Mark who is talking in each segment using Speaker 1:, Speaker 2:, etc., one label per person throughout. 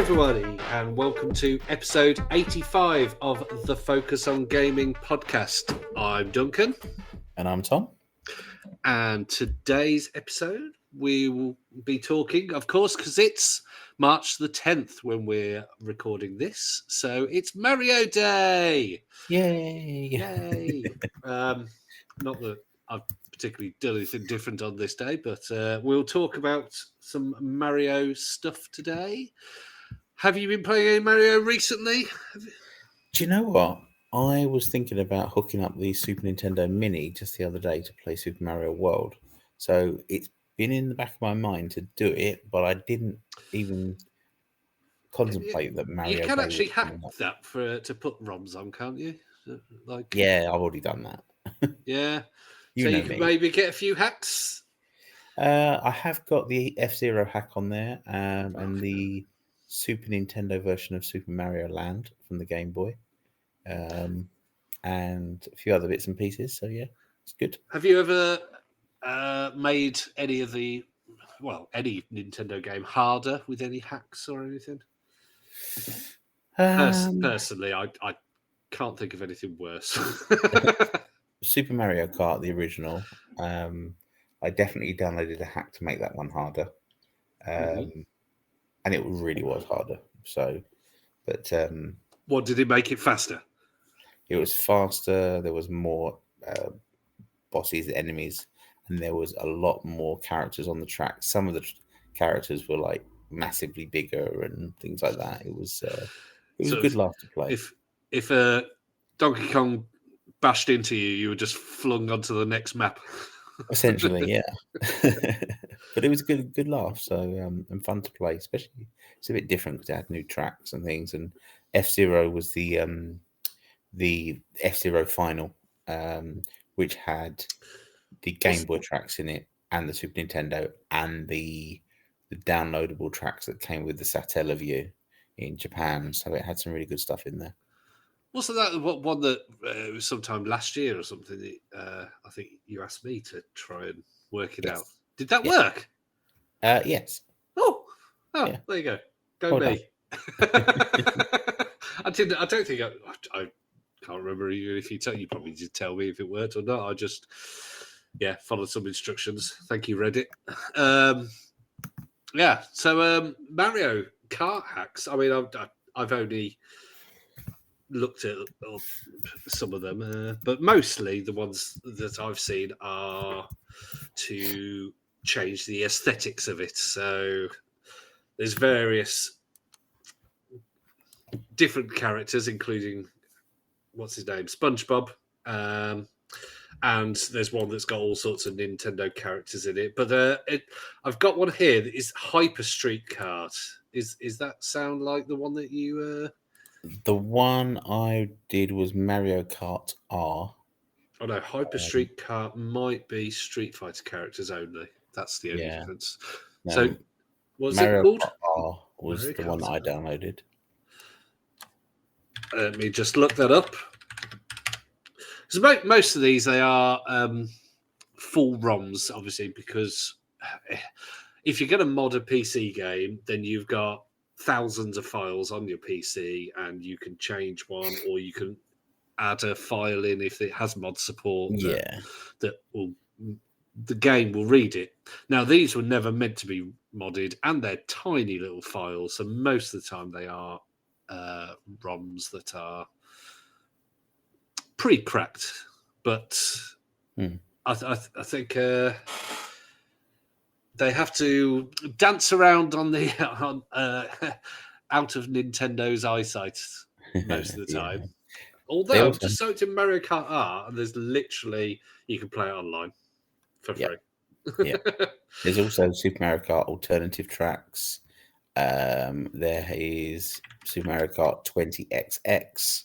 Speaker 1: everybody, and welcome to episode 85 of the Focus on Gaming podcast. I'm Duncan.
Speaker 2: And I'm Tom.
Speaker 1: And today's episode, we will be talking, of course, because it's March the 10th when we're recording this. So it's Mario Day.
Speaker 2: Yay!
Speaker 1: Yay! Not that I've particularly done anything different on this day, but we'll talk about some Mario stuff today. Have you been playing any Mario recently?
Speaker 2: Do you know what? I was thinking about hooking up the Super Nintendo Mini just the other day to play Super Mario World. So it's been in the back of my mind to do it, but I didn't even contemplate that Mario
Speaker 1: You can
Speaker 2: Day
Speaker 1: actually
Speaker 2: was
Speaker 1: hack
Speaker 2: coming up.
Speaker 1: that to put ROMs on, can't you?
Speaker 2: Yeah, I've already done that.
Speaker 1: Yeah.
Speaker 2: You
Speaker 1: So
Speaker 2: know
Speaker 1: you can
Speaker 2: me.
Speaker 1: maybe get a few hacks.
Speaker 2: I have got the F-Zero hack on there, and the Super Nintendo version of Super Mario Land from the Game Boy, and a few other bits and pieces. So yeah, it's good.
Speaker 1: Have you ever made any of any Nintendo game harder with any hacks or anything? Personally, I can't think of anything worse.
Speaker 2: Super Mario Kart, the original, I definitely downloaded a hack to make that one harder, and it really was harder. So, but
Speaker 1: what did it make it faster?
Speaker 2: it was faster. There was more bosses, enemies, and there was a lot more characters on the track. Some of the characters were like massively bigger and things like that. It was a good laugh to play.
Speaker 1: If Donkey Kong bashed into you, you were just flung onto the next map.
Speaker 2: Essentially, yeah. But it was a good laugh, so and fun to play. Especially, it's a bit different because it had new tracks and things. And F-Zero was the F-Zero final, which had the Game Boy tracks in it, and the Super Nintendo, and the downloadable tracks that came with the Satellaview in Japan. So it had some really good stuff in there.
Speaker 1: Wasn't that one that was sometime last year or something? I think you asked me to try and work it out. Did that work?
Speaker 2: Yes.
Speaker 1: Oh, yeah. There you go. Go well me. I don't think I can't remember if you probably did tell me if it worked or not. I just followed some instructions. Thank you, Reddit. So Mario Kart hacks. I mean, I've only looked at some of them, but mostly the ones that I've seen are to change the aesthetics of it. So there's various different characters, including what's his name, SpongeBob, and there's one that's got all sorts of Nintendo characters in it. But I've got one here that is Hyper Street Kart. Is that sound like the one that you?
Speaker 2: The one I did was Mario Kart R.
Speaker 1: Oh no, Hyper Street Kart might be Street Fighter characters only. That's the only difference. No, so, what's
Speaker 2: Mario
Speaker 1: it called?
Speaker 2: Kart R was Mario the Kart one I downloaded.
Speaker 1: Let me just look that up. So most of these, they are full ROMs, obviously, because if you're going to mod a PC game, then you've got thousands of files on your PC, and you can change one, or you can add a file in if it has mod support. The game will read it. Now, these were never meant to be modded, and they're tiny little files, so most of the time they are ROMs that are pre-cracked, but I think they have to dance around on the out of Nintendo's eyesight most of the time. Although, just so it's in Mario Kart R, and there's literally you can play it online for free.
Speaker 2: There's also Super Mario Kart alternative tracks. There is Super Mario Kart 20XX.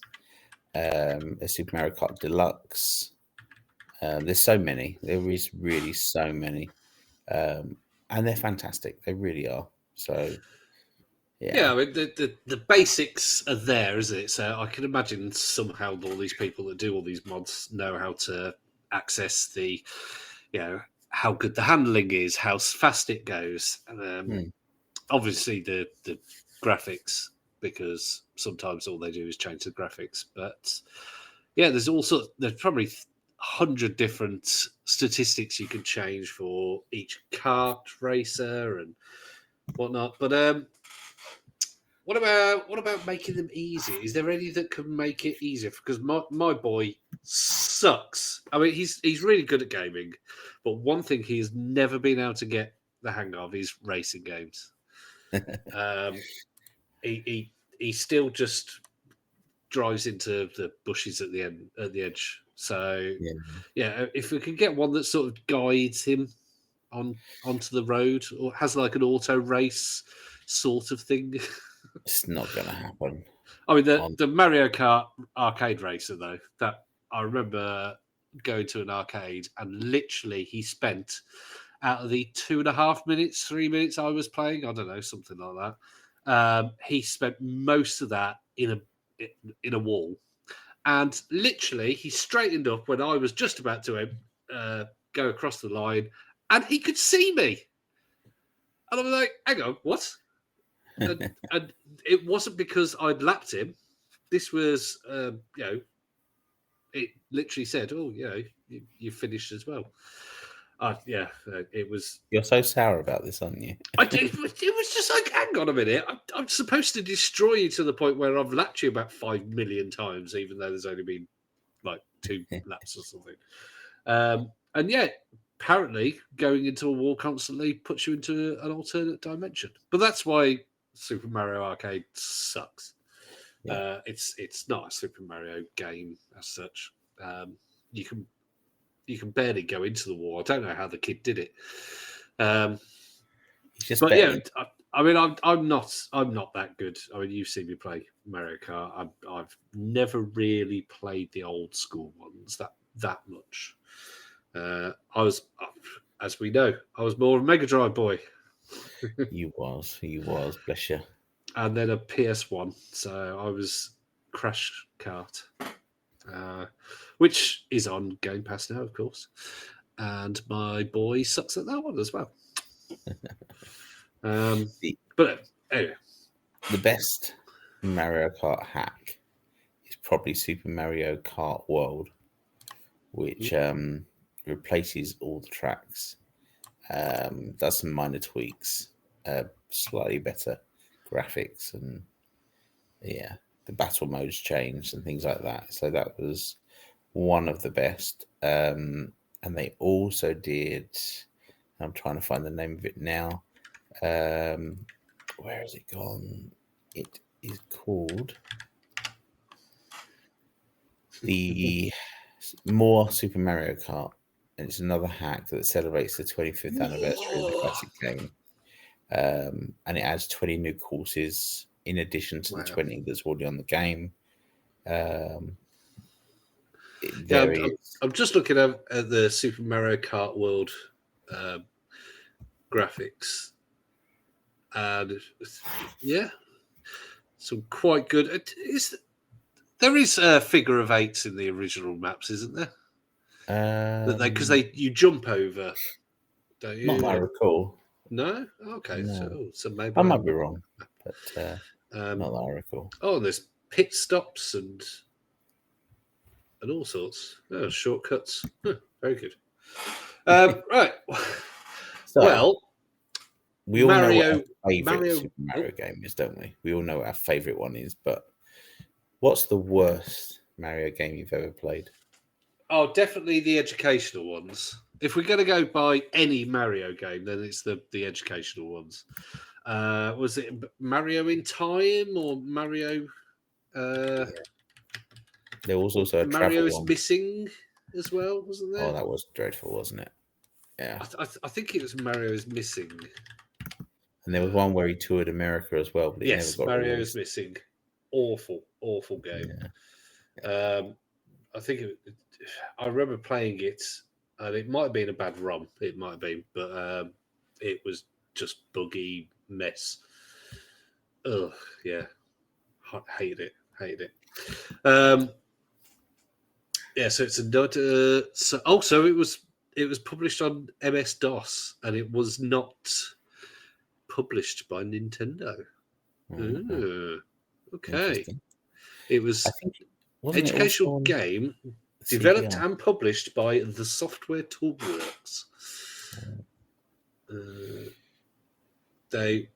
Speaker 2: A Super Mario Kart Deluxe. There's so many. There is really so many, and they're fantastic. They really are. So,
Speaker 1: I mean, the basics are there, isn't it? So I can imagine somehow all these people that do all these mods know how to access the, how good the handling is, how fast it goes. Obviously, the graphics, because sometimes all they do is change the graphics. But yeah, there's probably 100 different statistics you can change for each kart racer and whatnot. But what about making them easier? Is there any that can make it easier? Because my boy sucks. I mean, he's really good at gaming, but one thing he has never been able to get the hang of is racing games. He still just drives into the bushes at the edge. So yeah, if we could get one that sort of guides him onto the road, or has like an auto race sort of thing.
Speaker 2: It's not going to happen.
Speaker 1: I mean, the Mario Kart arcade racer, though, that I remember going to an arcade and literally he spent out of the 2.5 minutes, 3 minutes I was playing, I don't know, something like that. He spent most of that in a wall, and literally he straightened up when I was just about to go across the line, and he could see me, and I was like, "Hang on, what?" and it wasn't because I'd lapped him. This was, it literally said, "Oh, you finished as well." It was.
Speaker 2: You're so sour about this, aren't you?
Speaker 1: It was just like, hang on a minute. I'm supposed to destroy you to the point where I've lapped you about 5 million times, even though there's only been like 2 laps or something. And yet, apparently, going into a wall constantly puts you into an alternate dimension. But that's why Super Mario Arcade sucks.
Speaker 2: Yeah.
Speaker 1: It's not a Super Mario game as such. You can barely go into the wall. I don't know how the kid did it. But yeah, I mean, I'm not that good. I mean, you've seen me play Mario Kart. I've never really played the old school ones that much. I was, as we know, I was more a Mega Drive boy.
Speaker 2: You was, bless you.
Speaker 1: And then a PS1, so I was Crash Kart, which is on Game Pass now, of course. And my boy sucks at that one as well. But anyway,
Speaker 2: the best Mario Kart hack is probably Super Mario Kart World, which replaces all the tracks, does some minor tweaks, slightly better graphics, and the battle modes changed and things like that. So that was one of the best. And they also did, I'm trying to find the name of it now. Where has it gone? It is called the More Super Mario Kart, and it's another hack that celebrates the 25th anniversary of the classic game. And it adds 20 new courses in addition to the 20 that's already on the game.
Speaker 1: I'm just looking at the Super Mario Kart World graphics, and some quite good. There is a figure of eights in the original maps, isn't there? Because you jump over, don't you?
Speaker 2: Not that I recall.
Speaker 1: No? Okay.
Speaker 2: No.
Speaker 1: So maybe
Speaker 2: I might be wrong, but not that I recall.
Speaker 1: Oh, and there's pit stops and all sorts. Oh, shortcuts. Very good. Right.
Speaker 2: So, we all know what our favorite
Speaker 1: Mario,
Speaker 2: Super Mario game is, don't we? We all know what our favorite one is, but what's the worst Mario game you've ever played?
Speaker 1: Oh, definitely the educational ones. If we're going to go by any Mario game, then it's the educational ones. Was it Mario in Time or Mario?
Speaker 2: There was also a
Speaker 1: Mario is
Speaker 2: one.
Speaker 1: Missing as well, wasn't there?
Speaker 2: Oh, that was dreadful, wasn't it? Yeah.
Speaker 1: I think it was Mario is Missing.
Speaker 2: And there was one where he toured America as well. But
Speaker 1: yes,
Speaker 2: never got
Speaker 1: Mario
Speaker 2: released.
Speaker 1: is Missing. Awful game. Yeah. I think I remember playing it, and it might have been a bad ROM. It might have been, but it was just buggy mess. Ugh, yeah, hated it. So it's another. So also it was published on MS-DOS, and it was not published by Nintendo. Okay.
Speaker 2: Interesting.
Speaker 1: It was
Speaker 2: I think wasn't it
Speaker 1: educational
Speaker 2: also on
Speaker 1: game developed
Speaker 2: CDI?
Speaker 1: and published by the Software Toolworks. They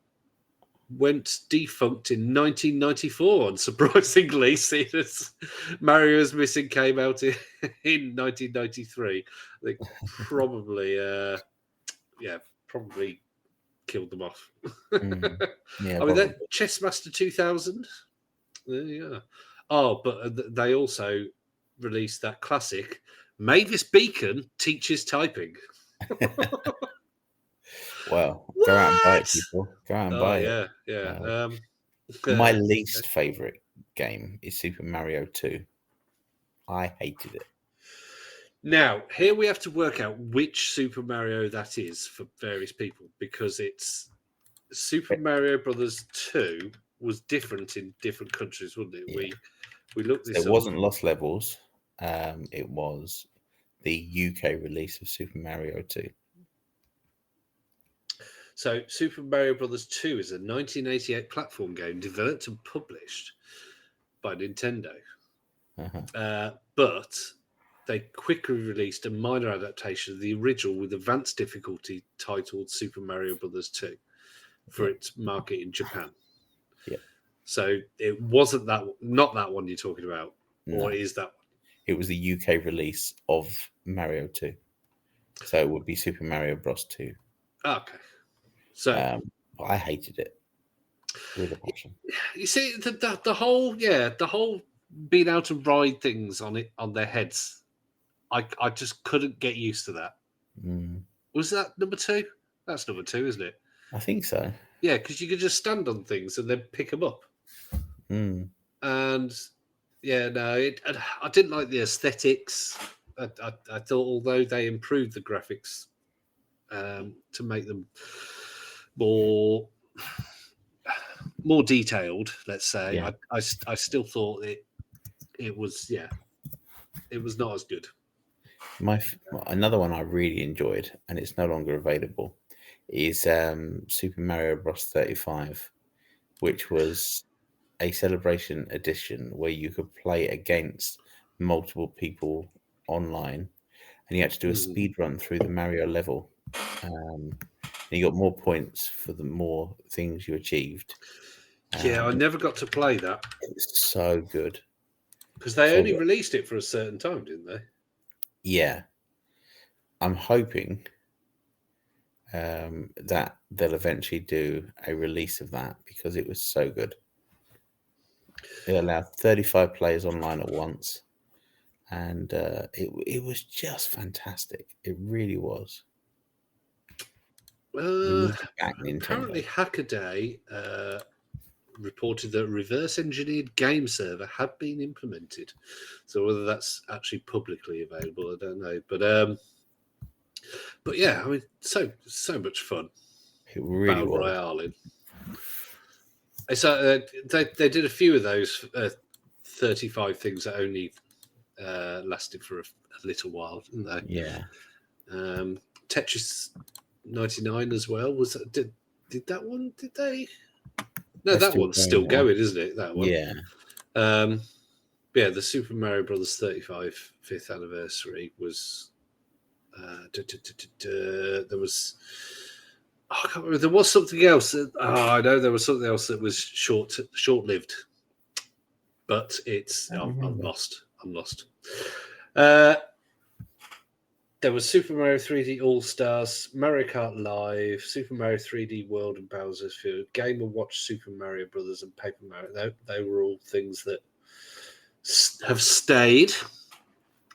Speaker 1: went defunct in 1994, unsurprisingly, seeing as Mario's Missing came out in 1993. They probably, probably killed them off.
Speaker 2: Yeah,
Speaker 1: I mean,
Speaker 2: probably.
Speaker 1: that Chessmaster 2000. Yeah. Oh, but they also released that classic Mavis Beacon Teaches Typing.
Speaker 2: Well,
Speaker 1: What?
Speaker 2: go out and buy it, people. Go out and
Speaker 1: Oh
Speaker 2: buy it.
Speaker 1: yeah.
Speaker 2: My least favorite game is Super Mario 2. I hated it.
Speaker 1: Now, here we have to work out which Super Mario that is for various people, because it's Super Mario Brothers 2 was different in different countries, wasn't it?
Speaker 2: Yeah.
Speaker 1: We looked this
Speaker 2: It
Speaker 1: up.
Speaker 2: wasn't Lost Levels. It was the UK release of Super Mario 2.
Speaker 1: So, Super Mario Brothers 2 is a 1988 platform game developed and published by Nintendo. But they quickly released a minor adaptation of the original with advanced difficulty titled Super Mario Brothers 2 for its market in Japan.
Speaker 2: Yeah.
Speaker 1: So it wasn't not that one you're talking about, or is that one?
Speaker 2: It was the UK release of Mario 2. So it would be Super Mario Bros. 2.
Speaker 1: Okay. So
Speaker 2: I hated it with a passion.
Speaker 1: You see, the whole being able to ride things on their heads, I just couldn't get used to that. Was that number 2? That's number 2, isn't it?
Speaker 2: I think so.
Speaker 1: Yeah, because you could just stand on things and then pick them up. And yeah, no, I didn't like the aesthetics. I thought, although they improved the graphics to make them more detailed, let's say, I still thought it was not as good.
Speaker 2: Another one I really enjoyed, and it's no longer available, is Super Mario Bros. 35, which was a celebration edition where you could play against multiple people online, and you had to do a speed run through the Mario level. And you got more points for the more things you achieved.
Speaker 1: Yeah, I never got to play that.
Speaker 2: It's so good.
Speaker 1: Because they only released it for a certain time, didn't they?
Speaker 2: Yeah. I'm hoping that they'll eventually do a release of that because it was so good. It allowed 35 players online at once, and it was just fantastic. It really was.
Speaker 1: Apparently, Hackaday reported that a reverse-engineered game server had been implemented. So whether that's actually publicly available, I don't know. But yeah, I mean, so much fun.
Speaker 2: It really
Speaker 1: Battle
Speaker 2: was.
Speaker 1: Royale. So they did a few of those 35 things that only lasted for a little while, didn't they?
Speaker 2: Yeah.
Speaker 1: Tetris 99 as well. Did that one? Did they? No, that one's still going, isn't it? That one.
Speaker 2: Yeah.
Speaker 1: Yeah, the Super Mario Brothers 35 5th anniversary was. There was. I can't remember. There was something else. I know there was something else that was short-lived, but it's. I'm lost. There was Super Mario 3D All Stars, Mario Kart Live, Super Mario 3D World and Bowser's Fury, Game & Watch Super Mario Brothers, and Paper Mario. They were all things that have stayed.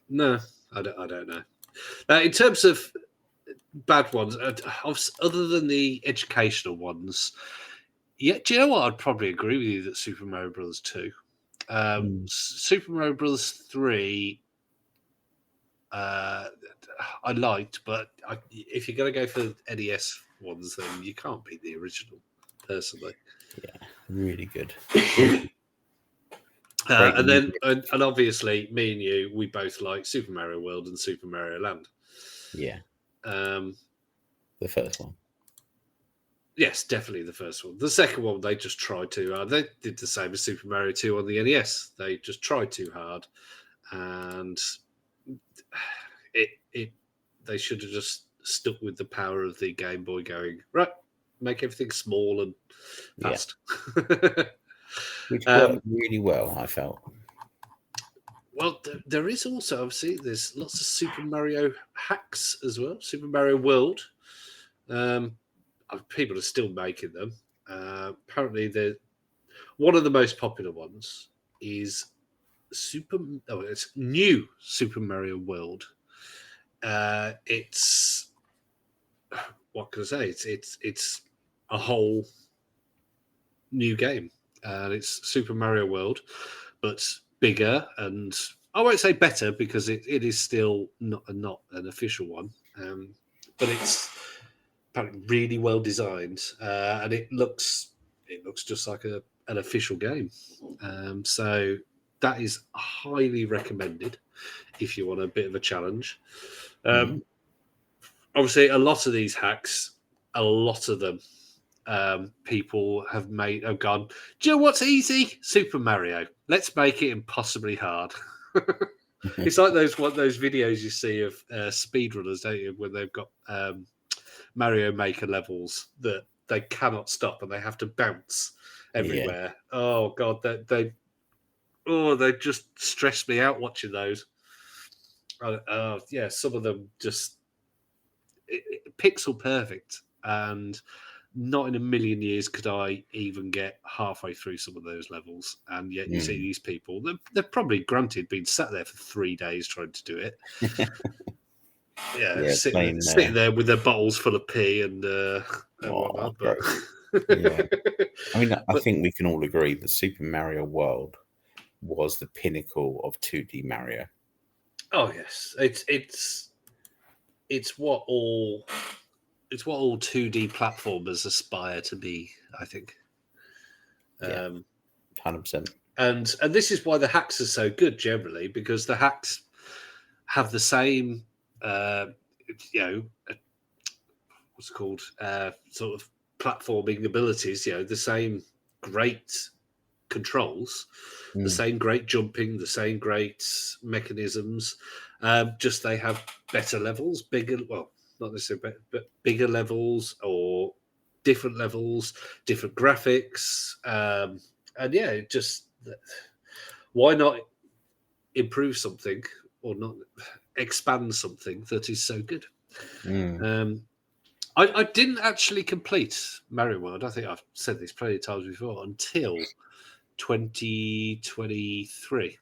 Speaker 1: No, I don't know. Now, in terms of bad ones, other than the educational ones, yeah, do you know what? I'd probably agree with you that Super Mario Brothers 2. Super Mario Brothers 3... I liked, but if you're going to go for NES ones, then you can't beat the original, personally.
Speaker 2: Yeah, really good.
Speaker 1: And obviously, me and you, we both like Super Mario World and Super Mario Land.
Speaker 2: Yeah.
Speaker 1: The
Speaker 2: first one.
Speaker 1: Yes, definitely the first one. The second one, they just tried too hard. They did the same as Super Mario 2 on the NES. They just tried too hard, and they should have just stuck with the power of the Game Boy, going right, make everything small and fast.
Speaker 2: Which worked really well, I felt.
Speaker 1: Well, there is also, obviously, there's lots of Super Mario hacks as well. Super Mario World. People are still making them. Apparently, one of the most popular ones is it's new Super Mario World. It's what can I say? It's a whole new game, and it's Super Mario World, but bigger, and I won't say better because it is still not an official one, but it's apparently really well designed, and it looks just like an official game. So that is highly recommended if you want a bit of a challenge. Obviously, a lot of these hacks, a lot of them, people have gone, do you know what's easy? Super Mario. Let's make it impossibly hard. It's like those videos you see of speedrunners, don't you, when they've got Mario Maker levels that they cannot stop and they have to bounce everywhere. Yeah. Oh God, they just stress me out watching those. Yeah, some of them just pixel perfect, and not in a million years could I even get halfway through some of those levels. And yet you see these people, they're probably granted been sat there for 3 days trying to do it. Sitting there with their bottles full of pee and whatnot. But
Speaker 2: yeah. I mean, I think we can all agree that Super Mario World was the pinnacle of 2D Mario.
Speaker 1: Oh yes, it's what all 2D platformers aspire to be, I think.
Speaker 2: 100%.
Speaker 1: And this is why the hacks are so good generally, because the hacks have the same, what's it called, sort of platforming abilities. The same great controls, the same great jumping, the same great mechanisms. Just they have better levels, bigger. Well, not necessarily better, but bigger levels or different levels, different graphics, and just why not improve something or not expand something that is so good. I didn't actually complete Mario World. I think I've said this plenty of times before, until 2023.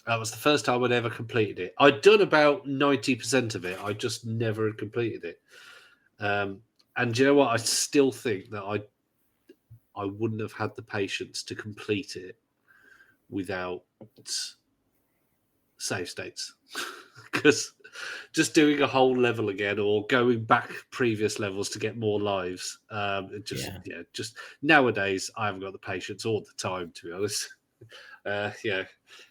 Speaker 1: That was the first time I'd ever completed it. I'd done about 90% of it. I just never had completed it. And you know what? I still think that I wouldn't have had the patience to complete it without save states. Because just doing a whole level again or going back previous levels to get more lives, just nowadays I haven't got the patience or the time, to be honest.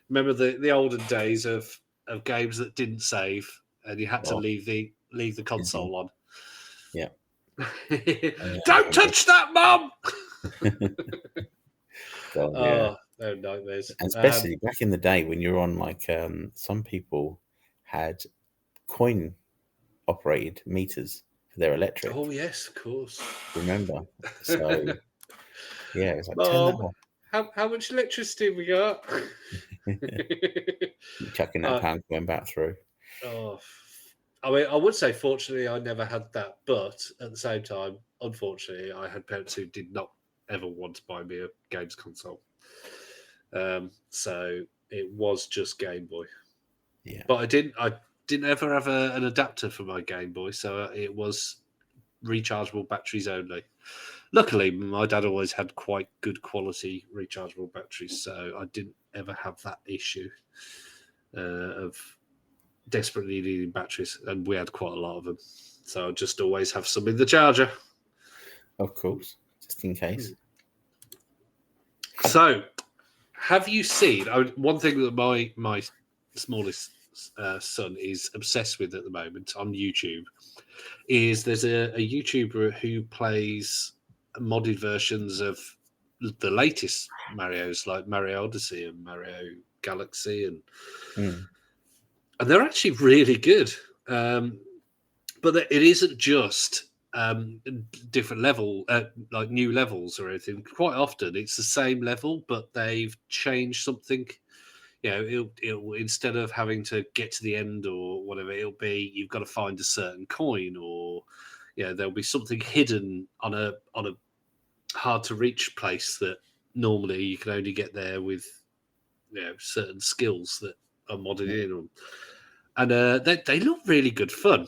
Speaker 1: Remember the olden days of games that didn't save and you had to leave the console on.
Speaker 2: Yeah.
Speaker 1: Don't touch that, Mum.
Speaker 2: God, yeah.
Speaker 1: No nightmares.
Speaker 2: And especially back in the day when you're on, like, some people had coin operated meters for their electric.
Speaker 1: Oh yes, of course.
Speaker 2: Remember? So yeah, it's like,
Speaker 1: Mom,
Speaker 2: turn that off.
Speaker 1: How much electricity have we got?
Speaker 2: Chucking that pound going back through.
Speaker 1: Oh, I mean, I would say fortunately I never had that, but at the same time, unfortunately, I had parents who did not ever want to buy me a games console. So it was just Game Boy.
Speaker 2: Yeah.
Speaker 1: But I didn't ever have an adapter for my Game Boy, so it was rechargeable batteries only. Luckily, my dad always had quite good quality rechargeable batteries, so I didn't ever have that issue of desperately needing batteries, and we had quite a lot of them. So I just always have some in the charger.
Speaker 2: Of course, just in case.
Speaker 1: So, have you seen one thing that my smallest son is obsessed with at the moment on YouTube is there's a YouTuber who plays modded versions of the latest Mario's, like Mario Odyssey and Mario Galaxy, and they're actually really good. But it isn't just different level, like new levels or anything. Quite often, it's the same level, but they've changed something. You know, it'll instead of having to get to the end or whatever, it'll be you've got to find a certain coin, or there'll be something hidden on a hard to reach place that normally you can only get there with certain skills that are modded in, and they look really good fun.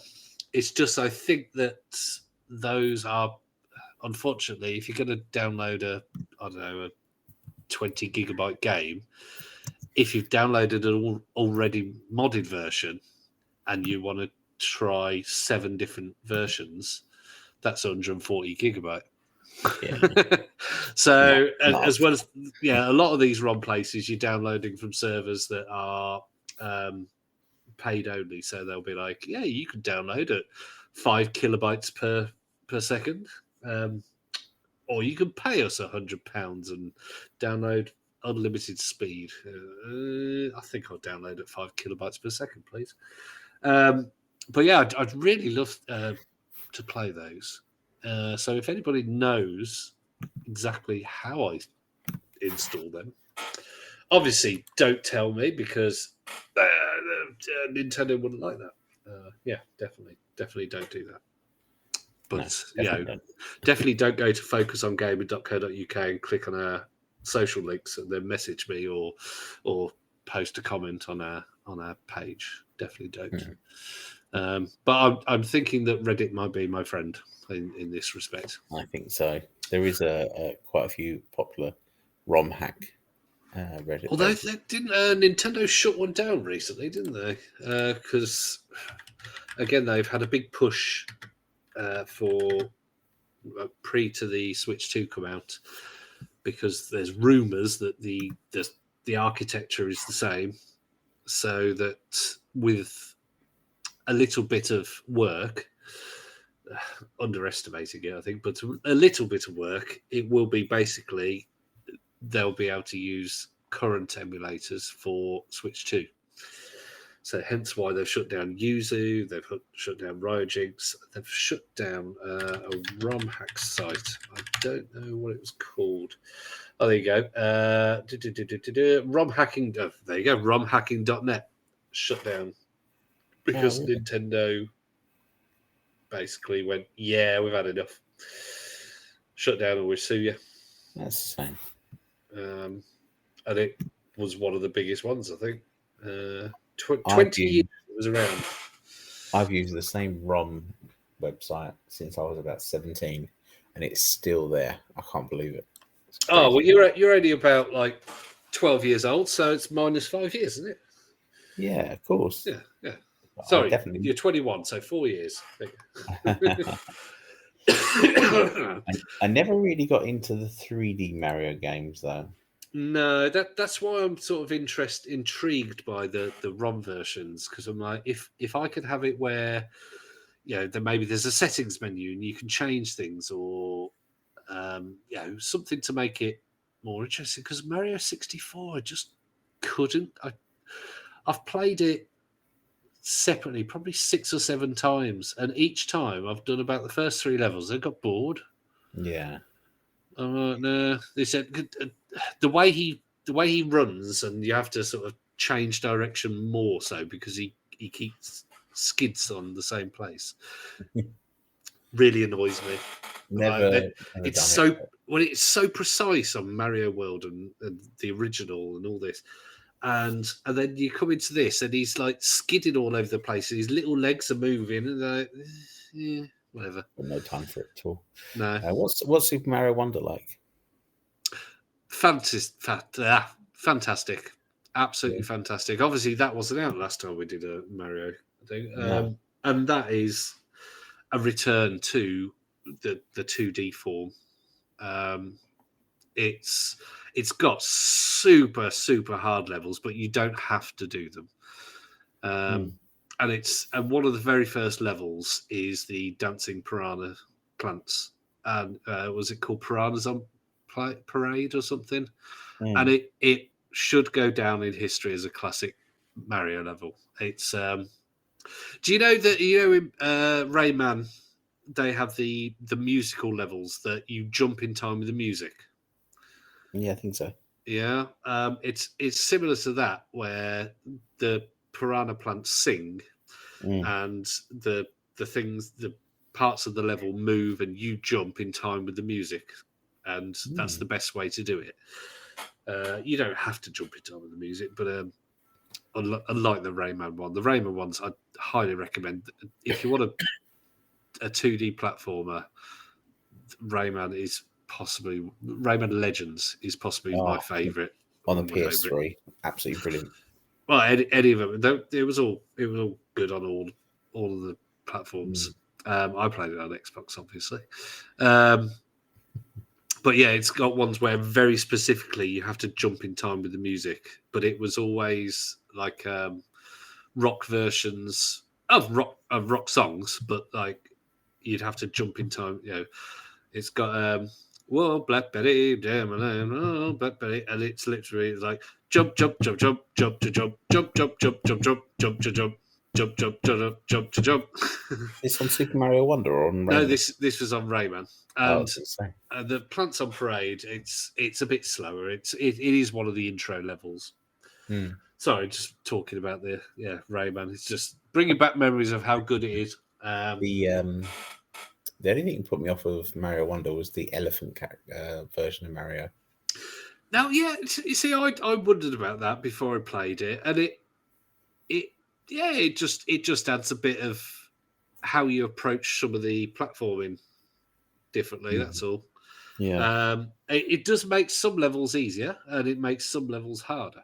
Speaker 1: It's just I think that those are, unfortunately, if you're going to download a 20 gigabyte game, if you've downloaded an already modded version and you want to try 7 different versions, that's 140 gigabyte. Yeah. So as well as a lot of these ROM places you're downloading from servers that are paid only, so they'll be like, you can download at 5 kilobytes per second, or you can pay us £100 and download unlimited speed. I think I'll download at 5 kilobytes per second, please. But yeah, I'd really love to play those. So if anybody knows exactly how I install them, obviously don't tell me, because Nintendo wouldn't like that. Definitely don't do that. But definitely don't go to focusongaming.co.uk and click on our social links and then message me or post a comment on our page. Definitely don't. But I'm thinking that Reddit might be my friend in this respect.
Speaker 2: I think so. There is quite a few popular ROM hack Reddit.
Speaker 1: Although didn't Nintendo shut one down recently, didn't they? Because again, they've had a big push for pre to the Switch 2 come out, because there's rumours that the architecture is the same, so that with a little bit of work, underestimating it, I think, but a little bit of work, it will be basically they'll be able to use current emulators for Switch 2. So hence why they've shut down Yuzu, they've shut down Ryojinx, they've shut down a ROM hack site. I don't know what it was called. Oh, there you go. ROM hacking. Oh, there you go. ROMhacking.net shut down because Nintendo basically went, we've had enough. Shut down or we sue you.
Speaker 2: That's the same.
Speaker 1: And it was one of the biggest ones, I think. 20 years it was around.
Speaker 2: I've used the same ROM website since I was about 17, and it's still there. I can't believe it.
Speaker 1: Oh, well, you're only about like 12 years old, so it's minus 5 years, isn't it?
Speaker 2: Yeah, of course.
Speaker 1: Yeah. Sorry, you're 21, so 4 years.
Speaker 2: I never really got into the 3D Mario games, though.
Speaker 1: No, that's why I'm sort of intrigued by the ROM versions, because I'm like, if I could have it where, then maybe there's a settings menu and you can change things, or something to make it more interesting. Because Mario 64, I just couldn't. I've played it separately probably 6 or 7 times, and each time I've done about the first 3 levels. I got bored.
Speaker 2: Yeah.
Speaker 1: No, they said the way he runs, and you have to sort of change direction more so because he keeps skids on the same place. Really annoys me. It's so precise on Mario World and the original and all this, and then you come into this and he's like skidding all over the place, and his little legs are moving, and like, whatever.
Speaker 2: No time for it at all.
Speaker 1: No.
Speaker 2: What's Super Mario Wonder like?
Speaker 1: Fantastic. Absolutely fantastic. Obviously, that wasn't out last time we did a Mario, I think.
Speaker 2: No.
Speaker 1: And that is a return to the 2D form. It's got super, super hard levels, but you don't have to do them. And one of the very first levels is the dancing piranha plants, and was it called Piranhas on Parade or something? And it should go down in history as a classic Mario level. It's do you know that in Rayman they have the musical levels that you jump in time with the music?
Speaker 2: Yeah, I think so.
Speaker 1: Yeah, it's similar to that where the piranha plants sing and the parts of the level move and you jump in time with the music, and that's the best way to do it. You don't have to jump in time with the music, but unlike the Rayman ones, I highly recommend. If you want a 2D platformer, Rayman Legends is possibly my favourite.
Speaker 2: On the PS3, absolutely brilliant.
Speaker 1: Well, any of them. It was all good on all of the platforms. I played it on Xbox, obviously. But yeah, it's got ones where very specifically you have to jump in time with the music. But it was always like rock versions of rock songs, but like you'd have to jump in time. It's got whoa, Blackberry, damn, oh, Blackberry, and it's literally like jump, jump, jump, jump, jump to jump, jump, jump, jump, jump, jump, jump to jump, jump, jump, jump, jump to jump.
Speaker 2: It's on Super Mario Wonder or on Rayman?
Speaker 1: No, this was on Rayman, and the Plants on Parade. It's a bit slower. It is one of the intro levels. Sorry, just talking about the Rayman. It's just bringing back memories of how good it is.
Speaker 2: The only thing that put me off of Mario Wonder was the elephant version of Mario.
Speaker 1: Now, yeah, you see, I wondered about that before I played it, and it just adds a bit of how you approach some of the platforming differently. That's all.
Speaker 2: Yeah.
Speaker 1: It does make some levels easier, and it makes some levels harder.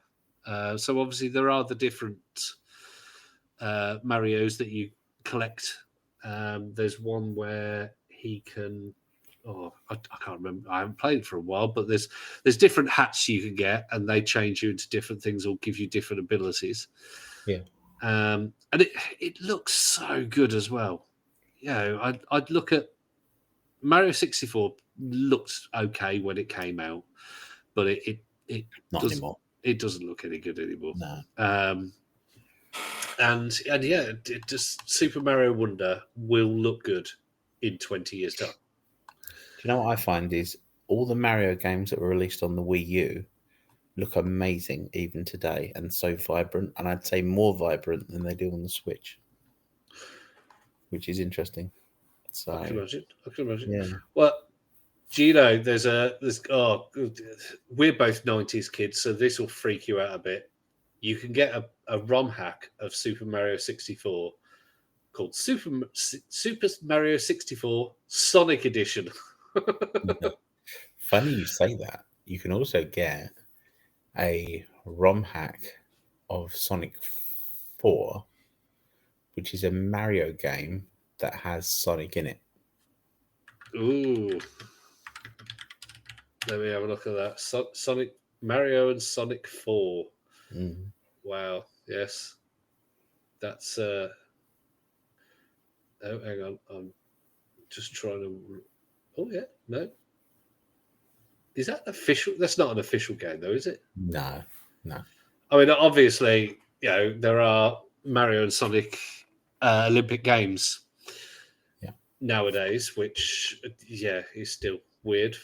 Speaker 1: So obviously there are the different Marios that you collect. There's one where he can. Oh, I can't remember. I haven't played for a while, but there's different hats you can get, and they change you into different things or give you different abilities.
Speaker 2: Yeah.
Speaker 1: And it looks so good as well. I'd look at Mario 64 looked okay when it came out, but it
Speaker 2: not anymore.
Speaker 1: It doesn't look any good anymore.
Speaker 2: No.
Speaker 1: And yeah, it just Super Mario Wonder will look good in 20 years' time.
Speaker 2: Do you know what I find is all the Mario games that were released on the Wii U look amazing even today and so vibrant, and I'd say more vibrant than they do on the Switch, which is interesting. So
Speaker 1: I can imagine.
Speaker 2: Yeah.
Speaker 1: Well, do you know we're both 90s kids, so this will freak you out a bit. You can get a ROM hack of Super Mario 64 called Super Mario 64 Sonic Edition.
Speaker 2: Funny you say that. You can also get a ROM hack of Sonic 4, which is a Mario game that has Sonic in it.
Speaker 1: Ooh. Let me have a look at that. Sonic Mario and Sonic 4. Wow. Yes. That's oh, hang on. I'm just trying to. Oh yeah, no. Is that official? That's not an official game, though, is it?
Speaker 2: No.
Speaker 1: I mean, obviously, there are Mario and Sonic Olympic Games nowadays, which is still weird.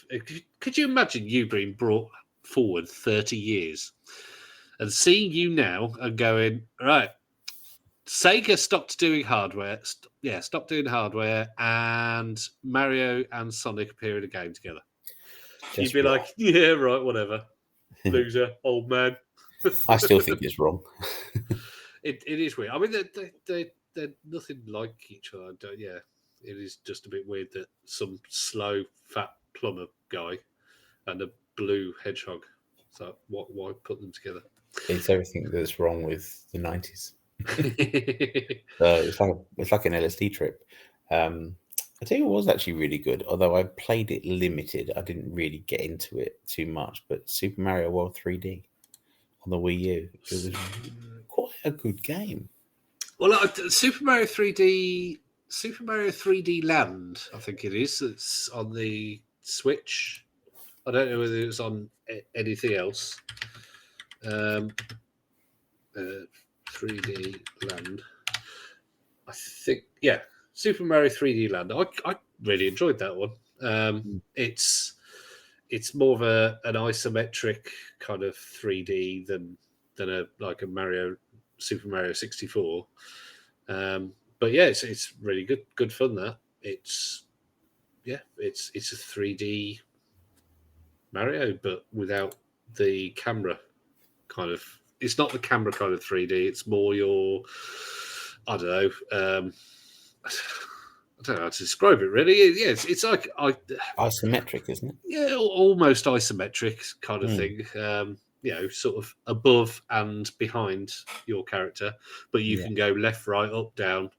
Speaker 1: Could you imagine you being brought forward 30 years and seeing you now and going, right, Sega stopped doing hardware. Stopped doing hardware, and Mario and Sonic appear in a game together. You'd be like, yeah, right, whatever. Loser, old man.
Speaker 2: I still think it's wrong.
Speaker 1: It is weird. I mean, they're nothing like each other. It is just a bit weird that some slow, fat plumber guy and a blue hedgehog. So why put them together?
Speaker 2: It's everything that's wrong with the 90s. It's like an LSD trip. I think it was actually really good, although I played it limited. I didn't really get into it too much. But Super Mario World 3D on the Wii U, it was quite a good game.
Speaker 1: Well, Super Mario 3D Land, I think it is. It's on the Switch. I don't know whether it was on anything else. 3D Land. I think, yeah, Super Mario 3D Land. I really enjoyed that one. It's more of an isometric kind of 3D than a Super Mario 64. But yeah, it's really good fun. That it's a 3D Mario, but without the camera kind of. It's not the camera kind of 3D. It's more your, I don't know. I don't know how to describe it. Really, yeah. It's like
Speaker 2: Isometric, isn't it?
Speaker 1: yeah, almost isometric kind of thing. Sort of above and behind your character, but you can go left, right, up, down,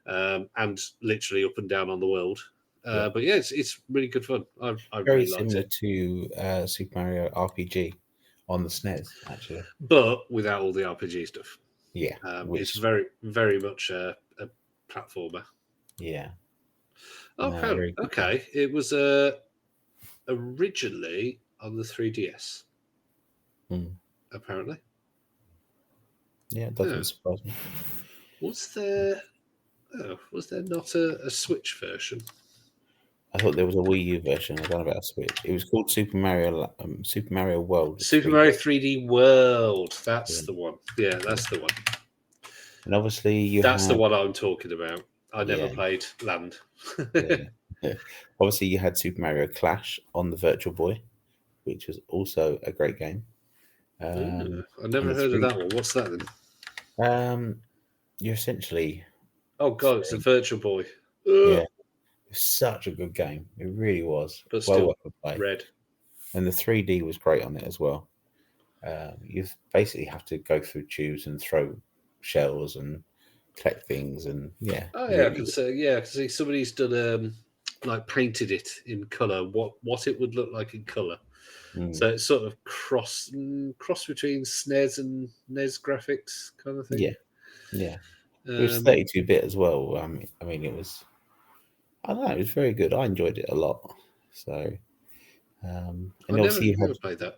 Speaker 1: and literally up and down on the world. But yeah, it's really good fun. I
Speaker 2: Very
Speaker 1: really liked
Speaker 2: similar
Speaker 1: it,
Speaker 2: to Super Mario RPG on the SNES, actually.
Speaker 1: but without all the RPG stuff.
Speaker 2: Yeah,
Speaker 1: It's very, very much a platformer.
Speaker 2: Yeah.
Speaker 1: Oh,
Speaker 2: No,
Speaker 1: okay. It was originally on the 3DS, apparently.
Speaker 2: Yeah, it doesn't surprise me.
Speaker 1: Was there not a Switch version?
Speaker 2: I thought there was a Wii U version. I don't know about a Switch. It was called Super Mario World.
Speaker 1: Super Mario 3D World. That's the one. Yeah, that's the one.
Speaker 2: And obviously
Speaker 1: that's the one I'm talking about. I never
Speaker 2: Yeah.
Speaker 1: played Land.
Speaker 2: Yeah. Obviously, you had Super Mario Clash on the Virtual Boy, which was also a great game.
Speaker 1: I never heard of that one. What's that then?
Speaker 2: You're essentially.
Speaker 1: Oh God, it's a Virtual Boy.
Speaker 2: Yeah, it's such a good game. It really was.
Speaker 1: But still,
Speaker 2: worth a play.
Speaker 1: red.
Speaker 2: And the 3D was great on it as well. You basically have to go through tubes and throw shells and collect things, and yeah.
Speaker 1: Oh yeah, I can say I can see somebody's done like painted it in color. What it would look like in color. So it's sort of cross between SNES and NES graphics kind of thing.
Speaker 2: Yeah. It was 32-bit as well. I mean, it was. I don't know. It was very good. I enjoyed it a lot. So, and obviously you had
Speaker 1: played that.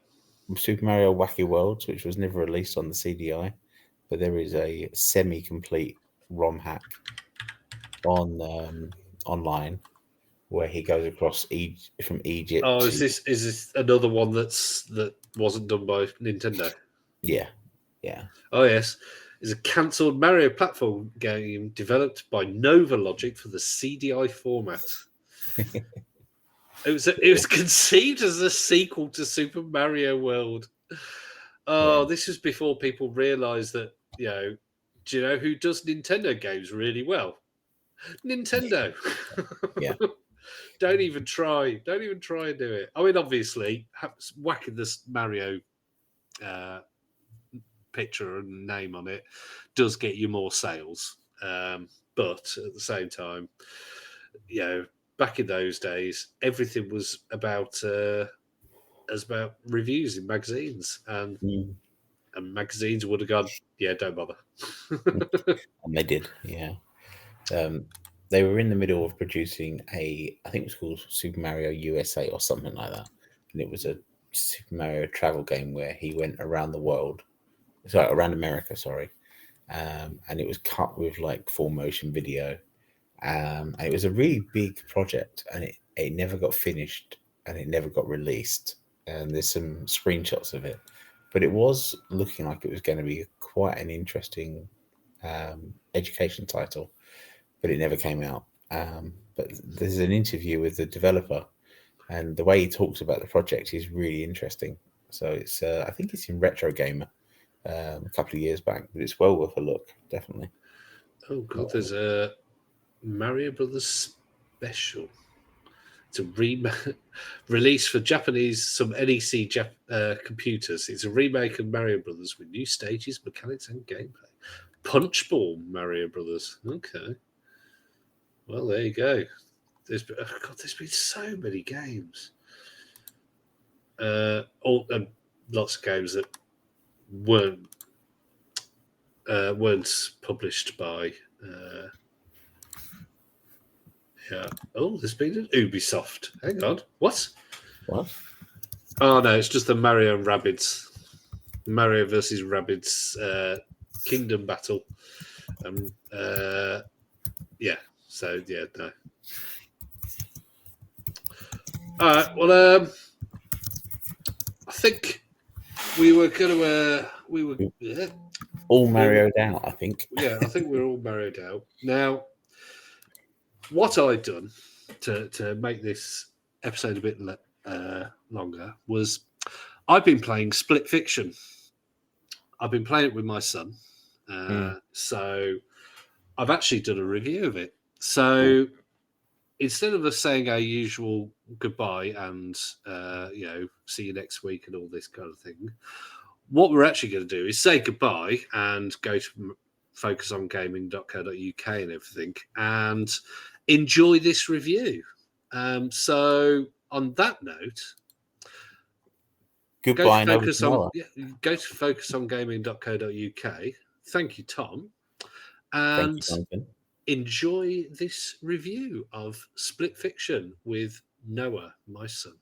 Speaker 2: Super Mario Wacky Worlds, which was never released on the CDI, but there is a semi-complete ROM hack on online where he goes across from Egypt.
Speaker 1: Oh, is this another one that wasn't done by Nintendo?
Speaker 2: Yeah.
Speaker 1: Oh yes, it's a cancelled Mario platform game developed by Nova Logic for the CDI format. It was conceived as a sequel to Super Mario World. Oh, this was before people realised that, do you know who does Nintendo games really well? Nintendo.
Speaker 2: Yeah.
Speaker 1: Don't even try. Don't even try and do it. I mean, obviously, whacking this Mario picture and name on it does get you more sales. But at the same time, back in those days, everything was about reviews in magazines, and magazines would have gone, yeah, don't bother.
Speaker 2: And they did, yeah. They were in the middle of producing I think it was called Super Mario USA or something like that, and it was a Super Mario travel game where he went around the world, around America, and it was cut with like full motion video, and it was a really big project, and it never got finished, and it never got released, and there's some screenshots of it, but it was looking like it was going to be quite an interesting education title, but it never came out. But there's an interview with the developer, and the way he talks about the project is really interesting. So it's I think it's in Retro Gamer a couple of years back, but it's well worth a look, definitely.
Speaker 1: Oh God, there's a Mario Brothers special. It's a release for some NEC computers. It's a remake of Mario Brothers with new stages, mechanics, and gameplay. Punchball Mario Brothers. Okay. Well, there you go. There's been so many games. Lots of games that weren't weren't published by. Yeah. Oh, there's been an Ubisoft. Hang on. What?
Speaker 2: What?
Speaker 1: Oh no, it's just the Mario and Rabbids. Mario versus Rabbids Kingdom Battle. Yeah. So yeah, no. All right. Well, I think we were gonna. Yeah.
Speaker 2: All Marioed out, I think.
Speaker 1: Yeah, I think we're all married out. Now, what I'd done to make this episode a bit longer was I've been playing Split Fiction. I've been playing it with my son. So I've actually done a review of it. So instead of us saying our usual goodbye and, see you next week and all this kind of thing, what we're actually going to do is say goodbye and go to focusongaming.co.uk and everything and enjoy this review. So on that note,
Speaker 2: goodbye.
Speaker 1: Go to focusongaming.co.uk. Thank you, Tom. And
Speaker 2: Thank you,
Speaker 1: enjoy this review of Split Fiction with Noah, my son.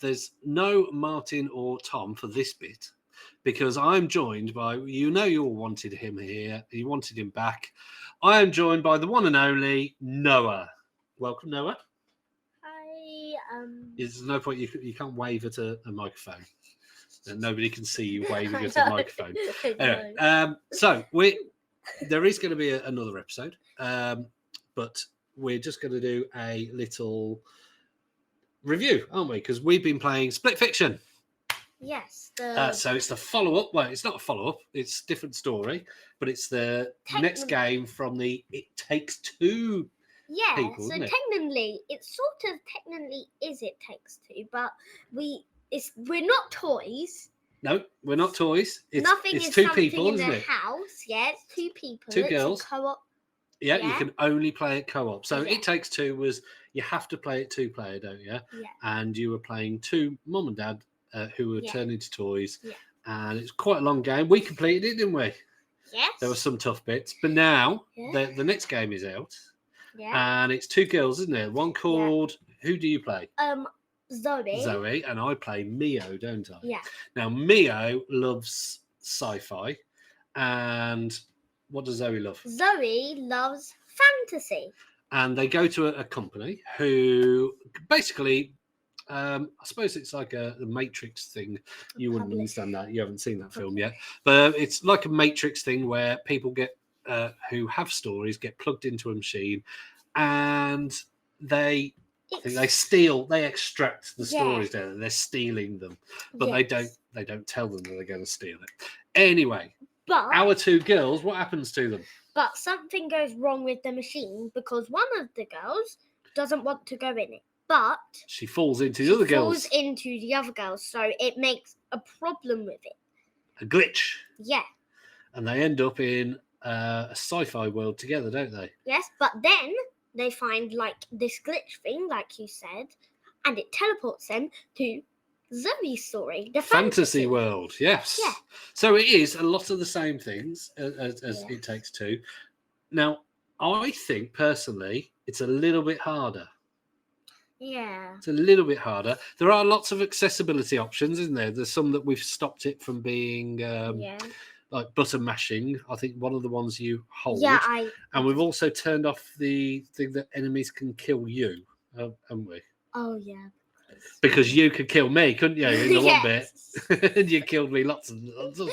Speaker 1: There's no Martin or Tom for this bit because I'm joined by, you all wanted him here. You wanted him back. I am joined by the one and only Noah. Welcome, Noah.
Speaker 3: Hi.
Speaker 1: There's no point you can't wave at a microphone. And nobody can see you waving at a microphone. Anyway, so there is going to be another episode, but we're just going to do a little review, aren't we? Because we've been playing Split Fiction.
Speaker 3: Yes.
Speaker 1: So it's the follow-up. Well, it's not a follow-up. It's a different story, but it's the next game from the It Takes Two.
Speaker 3: Yeah.
Speaker 1: People,
Speaker 3: so
Speaker 1: isn't it?
Speaker 3: technically is It Takes Two, but we're not toys.
Speaker 1: No, we're not toys.
Speaker 3: Nothing
Speaker 1: it's
Speaker 3: is
Speaker 1: two
Speaker 3: something
Speaker 1: people,
Speaker 3: in
Speaker 1: isn't
Speaker 3: the
Speaker 1: it?
Speaker 3: house. Yeah, it's two people.
Speaker 1: Two
Speaker 3: it's
Speaker 1: girls.
Speaker 3: A co-op.
Speaker 1: Yeah,
Speaker 3: Yeah.
Speaker 1: you can only play it co-op. So
Speaker 3: Yeah.
Speaker 1: It Takes Two was you have to play it two-player, don't you?
Speaker 3: Yeah.
Speaker 1: And you were playing two mum and dad who were turned into toys.
Speaker 3: Yeah.
Speaker 1: And it's quite a long game. We completed it, didn't we?
Speaker 3: Yes.
Speaker 1: There were some tough bits. But now
Speaker 3: Yeah.
Speaker 1: the next game is out.
Speaker 3: Yeah.
Speaker 1: And it's two girls, isn't it? One called, who do you play?
Speaker 3: Zoe.
Speaker 1: And I play Mio, don't I?
Speaker 3: Yeah.
Speaker 1: Now, Mio loves sci-fi. And what does Zoe love?
Speaker 3: Zoe loves fantasy.
Speaker 1: And they go to a company who basically, I suppose it's like a Matrix thing. You wouldn't understand that. You haven't seen that film yet. But it's like a Matrix thing where people get who have stories get plugged into a machine and they extract the stories down and they're stealing them. But they don't tell them that they're going to steal it. Anyway,
Speaker 3: But
Speaker 1: our two girls, what happens to them?
Speaker 3: But something goes wrong with the machine because one of the girls doesn't want to go in it. But
Speaker 1: she falls into the other girls.
Speaker 3: Falls into the other girls, so it makes a problem with it.
Speaker 1: A glitch.
Speaker 3: Yeah.
Speaker 1: And they end up in a sci-fi world together, don't they?
Speaker 3: Yes, but then they find like this glitch thing, like you said, and it teleports them to Zoe's story, the
Speaker 1: fantasy world. Yes.
Speaker 3: Yeah.
Speaker 1: So it is a lot of the same things as It Takes Two. Now, I think personally, it's a little bit harder.
Speaker 3: Yeah.
Speaker 1: It's a little bit harder. There are lots of accessibility options, isn't there? There's some that we've stopped it from being like button mashing. I think one of the ones you hold.
Speaker 3: Yeah,
Speaker 1: and we've also turned off the thing that enemies can kill you, haven't we?
Speaker 3: Oh, yeah.
Speaker 1: Because you could kill me, couldn't you? In the one bit.
Speaker 3: Yes.
Speaker 1: And you killed me lots of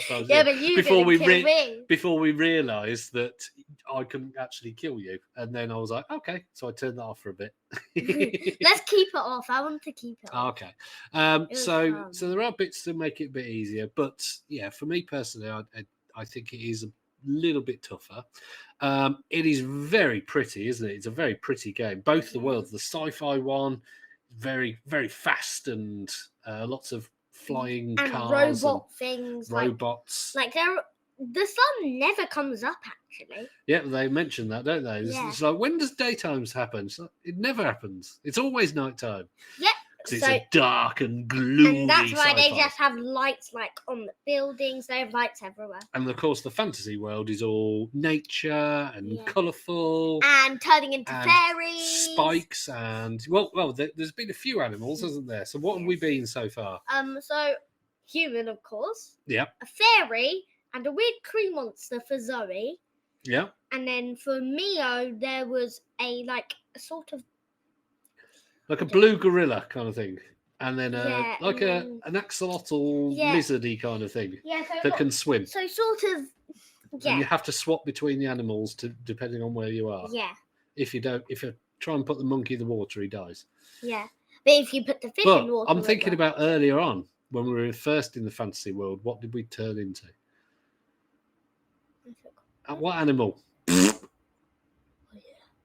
Speaker 1: times.
Speaker 3: Yeah, but you
Speaker 1: before
Speaker 3: didn't kill me.
Speaker 1: Before we realised that I couldn't actually kill you. And then I was like, okay. So I turned that off for a bit.
Speaker 3: Let's keep it off. I want to keep it off.
Speaker 1: Okay. So there are bits to make it a bit easier. But yeah, for me personally, I think it is a little bit tougher. It is very pretty, isn't it? It's a very pretty game. Both the worlds, the sci-fi one, very, very fast and lots of flying
Speaker 3: and
Speaker 1: cars
Speaker 3: things,
Speaker 1: robots.
Speaker 3: Like the sun never comes up actually.
Speaker 1: Yeah, they mention that, don't they?
Speaker 3: Yeah.
Speaker 1: It's like, when does daytimes happen? It never happens. It's always nighttime.
Speaker 3: Yeah.
Speaker 1: 'Cause it's a dark and gloomy
Speaker 3: and that's why they
Speaker 1: sci-fi.
Speaker 3: just have lights like on the buildings. They have lights everywhere.
Speaker 1: And of course, the fantasy world is all nature and
Speaker 3: Yeah.
Speaker 1: colourful
Speaker 3: And turning into
Speaker 1: and
Speaker 3: fairies.
Speaker 1: spikes and there's been a few animals, hasn't there? So what have we been so far?
Speaker 3: So human, of course.
Speaker 1: Yep.
Speaker 3: A fairy and a weird tree monster for Zoe.
Speaker 1: Yeah.
Speaker 3: And then for Mio, there was a sort of
Speaker 1: Like a blue gorilla kind of thing. And then
Speaker 3: Yeah,
Speaker 1: like
Speaker 3: and
Speaker 1: an axolotl
Speaker 3: Yeah.
Speaker 1: lizardy kind of thing
Speaker 3: so
Speaker 1: that can swim.
Speaker 3: So sort of
Speaker 1: And you have to swap between the animals depending on where you are.
Speaker 3: Yeah.
Speaker 1: If you try and put the monkey in the water, he dies.
Speaker 3: Yeah. But if you put the fish
Speaker 1: But
Speaker 3: in water,
Speaker 1: I'm thinking about earlier on when we were first in the fantasy world. What did we turn into? What animal?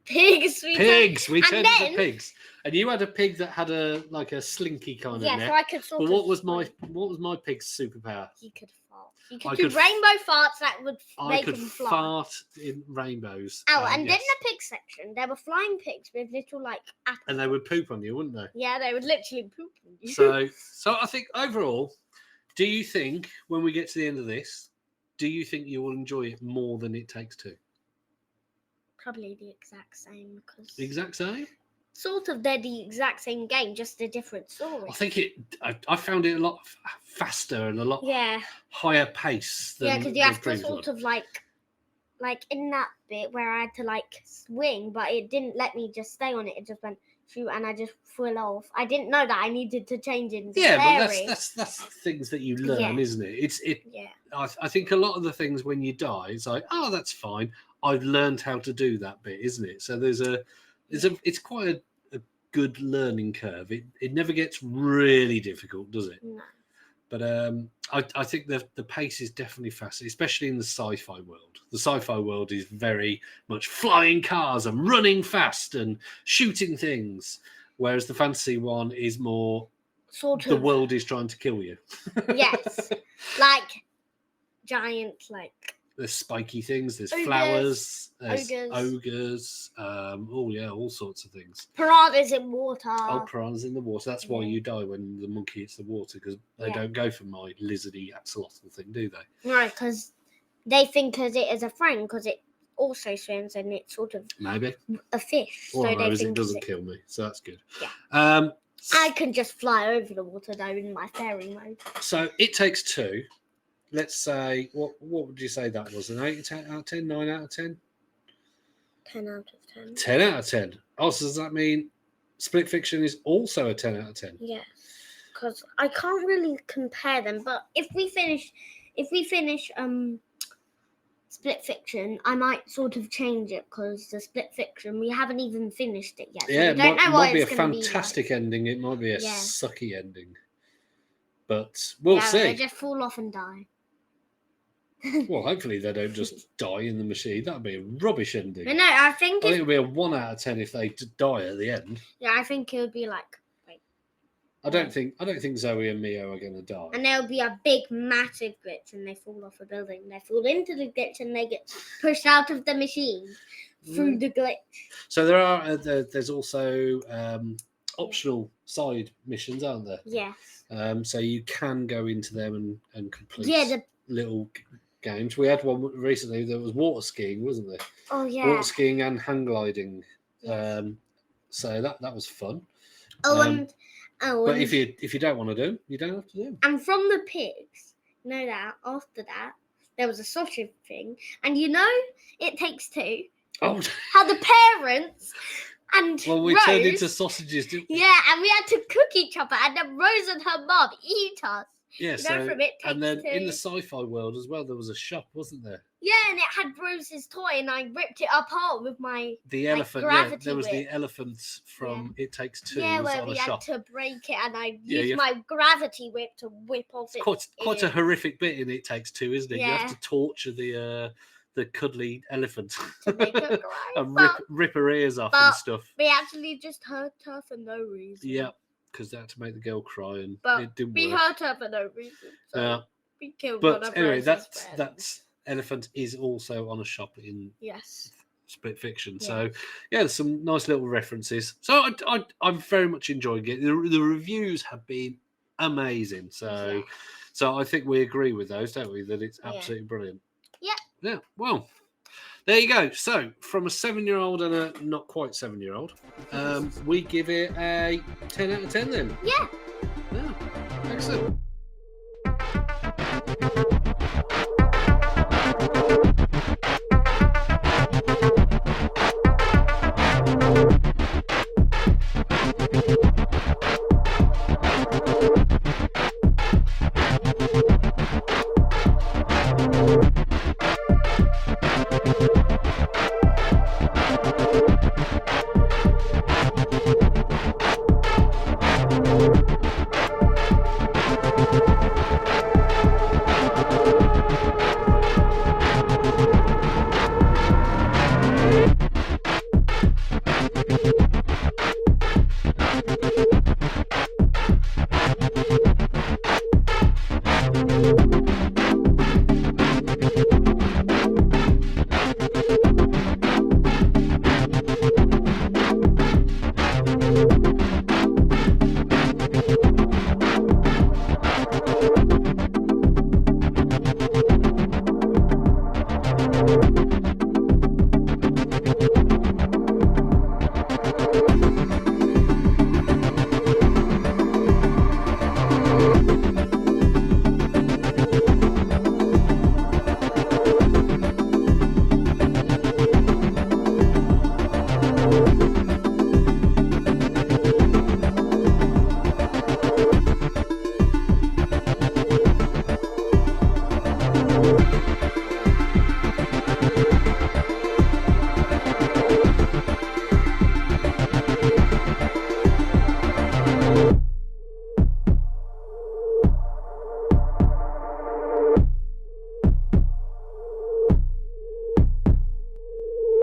Speaker 3: Pigs.
Speaker 1: Pigs. We
Speaker 3: And
Speaker 1: turned into
Speaker 3: then-
Speaker 1: pigs. And you had a pig that had a slinky kind of
Speaker 3: Yeah,
Speaker 1: neck.
Speaker 3: so I could sort
Speaker 1: But
Speaker 3: of.
Speaker 1: what was my pig's superpower?
Speaker 3: You could fart. You
Speaker 1: I
Speaker 3: could do
Speaker 1: could-
Speaker 3: rainbow farts that would
Speaker 1: I
Speaker 3: make
Speaker 1: could
Speaker 3: them fly.
Speaker 1: fart in rainbows.
Speaker 3: Oh, and
Speaker 1: yes.
Speaker 3: in the pig section, there were flying pigs with little apples.
Speaker 1: And they would poop on you, wouldn't they?
Speaker 3: Yeah, they would literally poop on you.
Speaker 1: So I think overall, do you think when we get to the end of this, do you think you will enjoy it more than It Takes Two?
Speaker 3: Probably the exact same because
Speaker 1: Exact same?
Speaker 3: sort of they're the exact same game, just a different story.
Speaker 1: I think I found it a lot faster and a lot
Speaker 3: Yeah,
Speaker 1: higher pace than
Speaker 3: because you
Speaker 1: the
Speaker 3: have to
Speaker 1: previous
Speaker 3: sort
Speaker 1: one.
Speaker 3: of like in that bit where I had to swing, but it didn't let me just stay on it. It just went shoot, and I just fell off. I didn't know that I needed to change into
Speaker 1: Yeah,
Speaker 3: fairy.
Speaker 1: but that's things that you learn,
Speaker 3: Yeah.
Speaker 1: isn't it?
Speaker 3: Yeah,
Speaker 1: I think a lot of the things when you die, it's like, oh, that's fine. I've learned how to do that bit, isn't it? So it's quite a good learning curve. It never gets really difficult, does it?
Speaker 3: no.
Speaker 1: But I think the pace is definitely faster, especially in the sci-fi world. The sci-fi world is very much flying cars and running fast and shooting things, whereas the fantasy one is more
Speaker 3: Sort
Speaker 1: the
Speaker 3: of.
Speaker 1: world is trying to kill you.
Speaker 3: Yes, giant
Speaker 1: There's spiky things. There's
Speaker 3: Ogres.
Speaker 1: flowers. There's
Speaker 3: Ogres.
Speaker 1: ogres. All sorts of things.
Speaker 3: piranhas in water.
Speaker 1: Oh, piranhas in the water. That's why
Speaker 3: Yeah.
Speaker 1: you die when the monkey hits the water, because they
Speaker 3: Yeah.
Speaker 1: don't go for my lizardy axolotl thing, do they?
Speaker 3: No, because they think of it as a friend because it also swims and it's sort of
Speaker 1: Maybe.
Speaker 3: a fish.
Speaker 1: All I
Speaker 3: so
Speaker 1: know
Speaker 3: they
Speaker 1: is it
Speaker 3: think
Speaker 1: doesn't kill me, so that's good.
Speaker 3: Yeah. I can just fly over the water though in my fairy mode.
Speaker 1: So It Takes Two. Let's say what would you say that was? An 8 out of 10, 9 out of 10?
Speaker 3: 10 out of 10.
Speaker 1: 10 out of 10. Also, does that mean Split Fiction is also a 10 out of 10?
Speaker 3: Yes, because I can't really compare them. But if we finish Split Fiction, I might sort of change it because the Split Fiction we haven't even finished it yet. So
Speaker 1: Yeah,
Speaker 3: we don't know
Speaker 1: it
Speaker 3: what
Speaker 1: might be a
Speaker 3: it's going to be
Speaker 1: fantastic ending. It might be a
Speaker 3: Yeah.
Speaker 1: sucky ending. But we'll
Speaker 3: like.
Speaker 1: see.
Speaker 3: They just fall off and die.
Speaker 1: Well, hopefully they don't just die in the machine. That'd be a rubbish ending.
Speaker 3: But no, I think
Speaker 1: I think it'd be a 1 out of 10 if they die at the end.
Speaker 3: I think it would be
Speaker 1: I don't think Zoe and Mio are going to die.
Speaker 3: and there'll be a big, massive glitch, and they fall off a building. They fall into the glitch, and they get pushed out of the machine through the glitch.
Speaker 1: So there are there's also optional side missions, aren't there?
Speaker 3: Yes.
Speaker 1: So you can go into them and complete
Speaker 3: Yeah.
Speaker 1: little games. We had one recently that was water skiing, wasn't there?
Speaker 3: Oh yeah.
Speaker 1: Water skiing and hang gliding. So that was fun. But if you don't want to do them, you don't have to do them.
Speaker 3: And from the pigs, that after that there was a sausage thing, and It Takes Two.
Speaker 1: Oh,
Speaker 3: How the parents and
Speaker 1: well, we
Speaker 3: Rose,
Speaker 1: turned into sausages.
Speaker 3: yeah, and we had to cook each other, and then Rose and her mum eat us.
Speaker 1: Yeah,
Speaker 3: From It Takes
Speaker 1: and then in
Speaker 3: Two.
Speaker 1: the sci-fi world as well, there was a shop, wasn't there?
Speaker 3: Yeah, and it had Rose's toy, and I ripped it apart with my
Speaker 1: The
Speaker 3: Like
Speaker 1: elephant. Yeah,
Speaker 3: gravity
Speaker 1: there was the
Speaker 3: whip.
Speaker 1: elephants from It Takes Two.
Speaker 3: yeah,
Speaker 1: was
Speaker 3: where
Speaker 1: on
Speaker 3: we
Speaker 1: a
Speaker 3: had
Speaker 1: shop.
Speaker 3: to break it, and I
Speaker 1: Yeah,
Speaker 3: used
Speaker 1: you-
Speaker 3: my gravity whip to whip off it.
Speaker 1: Quite a horrific bit in It Takes Two, isn't it? You have
Speaker 3: Yeah.
Speaker 1: to torture the cuddly elephant
Speaker 3: to make it cry.
Speaker 1: and
Speaker 3: But
Speaker 1: rip her ears off
Speaker 3: but-
Speaker 1: and stuff.
Speaker 3: we actually just hurt her for no reason.
Speaker 1: Yeah, because they had to make the girl cry, and
Speaker 3: But
Speaker 1: it didn't
Speaker 3: we
Speaker 1: work.
Speaker 3: hurt her for no reason. So
Speaker 1: Yeah.
Speaker 3: we killed one
Speaker 1: But
Speaker 3: of
Speaker 1: anyway,
Speaker 3: Rose's
Speaker 1: that's
Speaker 3: friends.
Speaker 1: elephant is also on a shop in
Speaker 3: Yes.
Speaker 1: split fiction.
Speaker 3: Yeah.
Speaker 1: So yeah, there's some nice little references. So I'm very much enjoying it. The reviews have been amazing. So I think we agree with those, don't we? That it's absolutely brilliant.
Speaker 3: Yeah.
Speaker 1: Yeah. Well, there you go. So from a 7-year-old and a not quite 7-year-old, we give it a 10 out of 10 then.
Speaker 3: Yeah.
Speaker 1: Yeah. Excellent.